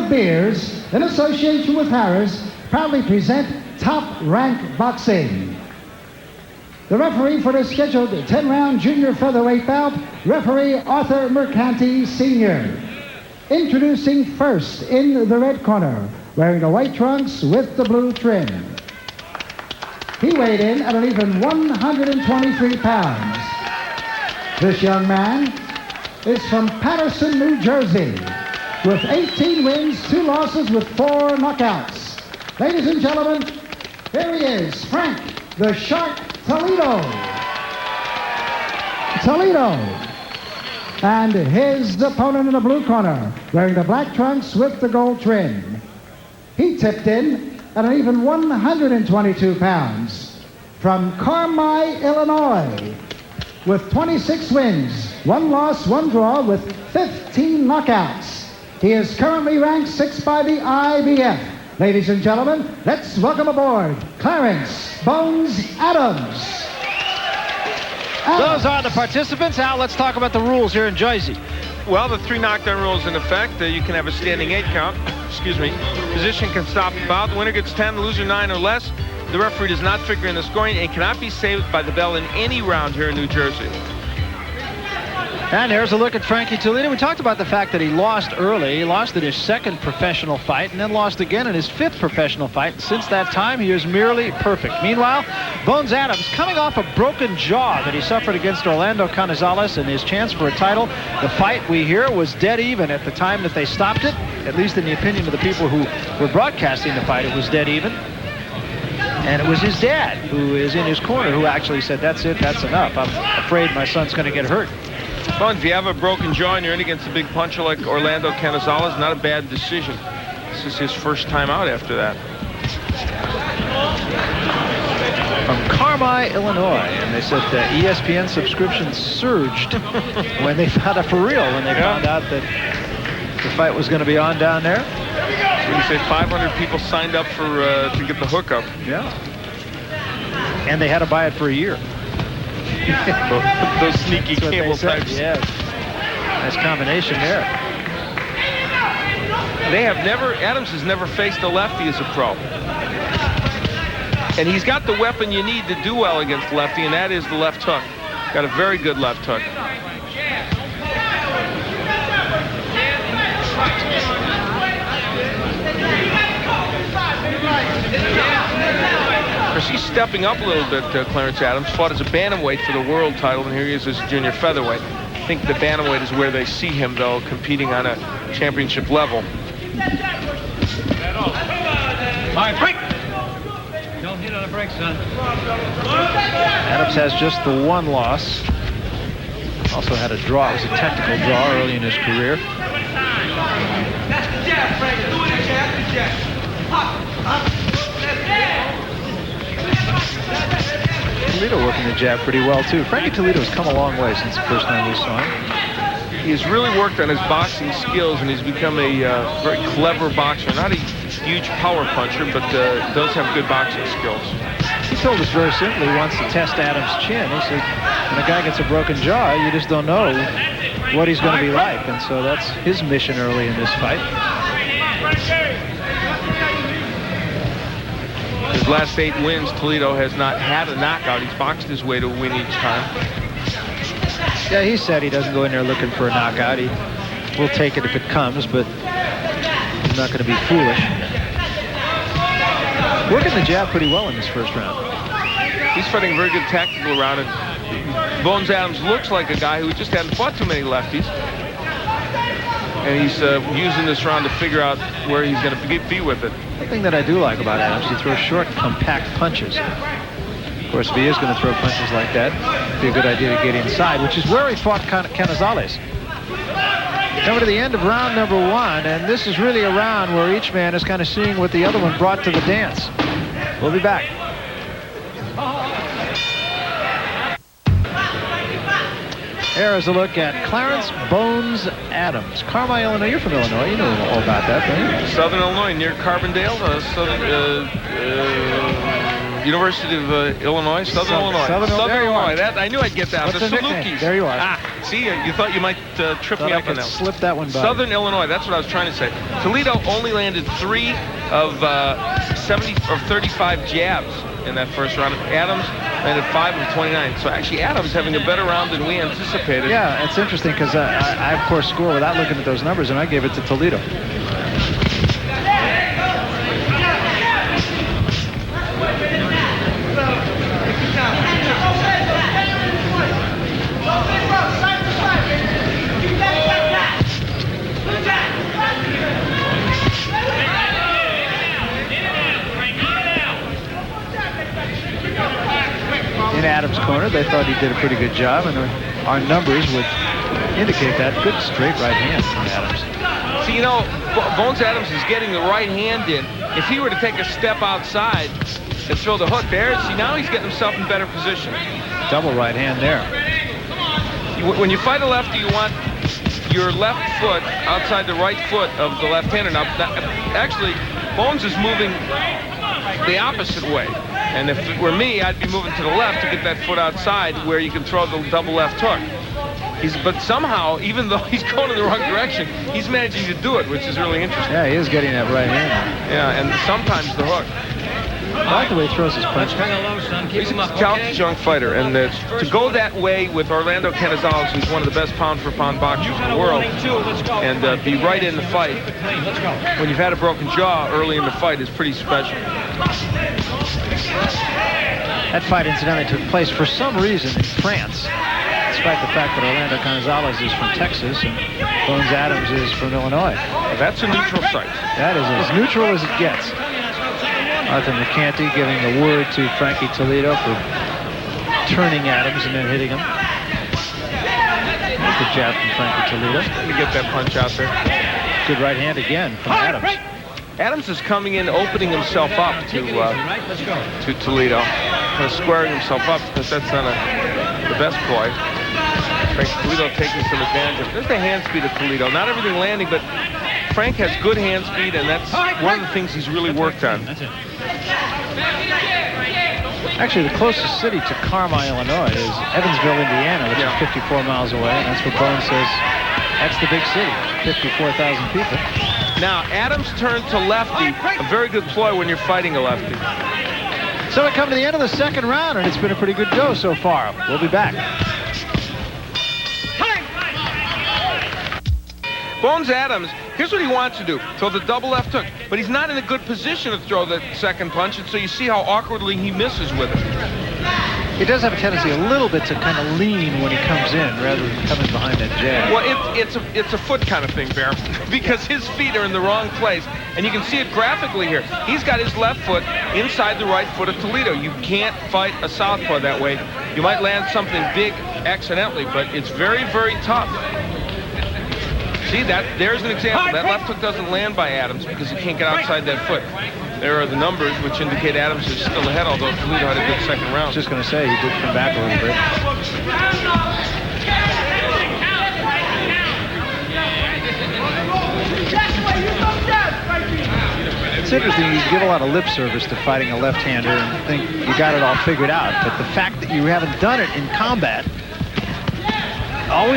Craft Beers, in association with Harris, proudly present Top Rank Boxing. The referee for the scheduled 10-round junior featherweight bout, referee Arthur Mercanti Sr. Introducing first in the red corner, wearing the white trunks with the blue trim. He weighed in at an even 123 pounds. This young man is from Patterson, New Jersey, with 18 wins, 2 losses with 4 knockouts. Ladies and gentlemen, here he is, Frank the Shark Toledo. And his opponent in the blue corner, wearing the black trunks with the gold trim. He tipped in at an even 122 pounds. From Carmi, Illinois, with 26 wins, 1 loss, 1 draw, with 15 knockouts. He is currently ranked 6th by the IBF. Ladies and gentlemen, let's welcome aboard Clarence Bones Adams. Those are the participants. Now let's talk about the rules here in Jersey. Well, the 3 knockdown rules in effect. You can have a standing 8 count. Excuse me. Position can stop the bout. The winner gets 10, the loser 9 or less. The referee does not figure in the scoring and cannot be saved by the bell in any round here in New Jersey. And here's a look at Frankie Toledo. We talked about the fact that he lost early. He lost in his 2nd professional fight and then lost again in his 5th professional fight. Since that time, he is merely perfect. Meanwhile, Bones Adams, coming off a broken jaw that he suffered against Orlando Canizales in his chance for a title. The fight, we hear, was dead even at the time that they stopped it. At least in the opinion of the people who were broadcasting the fight, it was dead even. And it was his dad, who is in his corner, who actually said, that's it, that's enough. I'm afraid my son's going to get hurt. Well, if you have a broken jaw and you're in against a big puncher like Orlando Canizales, not a bad decision. This is his first time out after that. From Carmi, Illinois, and they said ESPN subscriptions surged when they found out for real, when they found out that the fight was going to be on down there. So you say 500 people signed up for to get the hookup. Yeah. And they had to buy it for a year. Those sneaky cable types. Yes. Nice combination there. Adams has never faced a lefty as a pro. And he's got the weapon you need to do well against lefty, and that is the left hook. Got a very good left hook. Of course, he's stepping up a little bit, Clarence Adams. Fought as a bantamweight for the world title, and here he is as a junior featherweight. I think the bantamweight is where they see him, though, competing on a championship level. All right, break! Don't hit on the brakes, son. Adams has just the 1 loss. Also had a draw. It was a technical draw early in his career. That's the jab, Frank. Do it, jab, the jab. Toledo working the jab pretty well, too. Frankie Toledo has come a long way since the first time we saw him. He's really worked on his boxing skills, and he's become a very clever boxer. Not a huge power puncher, but does have good boxing skills. He told us very simply he wants to test Adams' chin. He said, when a guy gets a broken jaw, you just don't know what he's going to be like. And so that's his mission early in this fight. His last 8 wins, Toledo has not had a knockout. He's boxed his way to win each time. Yeah, he said he doesn't go in there looking for a knockout. He will take it if it comes, but he's not going to be foolish. Working the jab pretty well in this first round. He's fighting a very good tactical round. And Bones Adams looks like a guy who just hadn't fought too many lefties. And he's using this round to figure out where he's going to be with it. The thing that I do like about Adams, he throws short, compact punches. Of course, if he is going to throw punches like that, it'd be a good idea to get inside, which is where he fought Canizales. Coming to the end of round number 1, and this is really a round where each man is kind of seeing what the other one brought to the dance. We'll be back. Here is a look at Clarence Bones Adams. Carmi, Illinois. You're from Illinois. You know all about that, don't you? Southern Illinois, near Carbondale. University of Illinois, Southern Illinois. Southern Illinois. That, I knew I'd get that. What's The the nickname? Salukis. There you are. See, you thought you might trip me up on that. Slip that one by. Southern Illinois. That's what I was trying to say. Toledo only landed 3 of 70 or 35 jabs in that first round. Adams landed 5 of 29. So actually, Adams having a better round than we anticipated. Yeah, it's interesting because I of course score without looking at those numbers, and I gave it to Toledo. In Adams' corner, they thought he did a pretty good job, and our numbers would indicate that. Good straight right hand from Adams. See, you know, Bones Adams is getting the right hand in. If he were to take a step outside and throw the hook there, see, now he's getting himself in better position. Double right hand there. When you fight a lefty, you want your left foot outside the right foot of the left-hander. Now, actually, Bones is moving the opposite way. And if it were me, I'd be moving to the left to get that foot outside where you can throw the double left hook. But somehow, even though he's going in the wrong direction, he's managing to do it, which is really interesting. Yeah, he is getting that right hand. Yeah, and sometimes the hook. I like the way he throws his punch. He's a young fighter, and to go that way with Orlando Canizales, who's one of the best pound-for-pound boxers in the world, and be right in the fight when you've had a broken jaw early in the fight is pretty special. That fight, incidentally, took place for some reason in France, despite the fact that Orlando Canizales is from Texas and Bones Adams is from Illinois. Well, that's a neutral site. That is as neutral as it gets. Arthur McCanty giving the word to Frankie Toledo for turning Adams and then hitting him. Good jab from Frankie Toledo. Let me get that punch out there. Good right hand again from Adams. Adams is coming in, opening himself up to Toledo, kind of squaring himself up, because that's not the best ploy. Frank Toledo taking some advantage of. There's the hand speed of Toledo. Not everything landing, but Frank has good hand speed, and that's one of the things he's really worked on. Actually, the closest city to Carmi, Illinois is Evansville, Indiana, which is 54 miles away, and that's what Bones says that's the big city, 54,000 people. Now, Adams turned to lefty, a very good ploy when you're fighting a lefty. So we come to the end of the second round, and it's been a pretty good go so far. We'll be back. Bones Adams, here's what he wants to do. Throw the double left hook. But he's not in a good position to throw the second punch, and so you see how awkwardly he misses with it. He does have a tendency a little bit to kind of lean when he comes in rather than coming behind that jab. Well, it's a foot kind of thing, Bear, because his feet are in the wrong place. And you can see it graphically here. He's got his left foot inside the right foot of Toledo. You can't fight a southpaw that way. You might land something big accidentally, but it's very, very tough. See, there's an example. That left hook doesn't land by Adams because he can't get outside that foot. There are the numbers which indicate Adams is still ahead, although Toledo had a good second round. I was just going to say, he did come back a little bit. It's interesting, you give a lot of lip service to fighting a left-hander and think you got it all figured out, but the fact that you haven't done it in combat always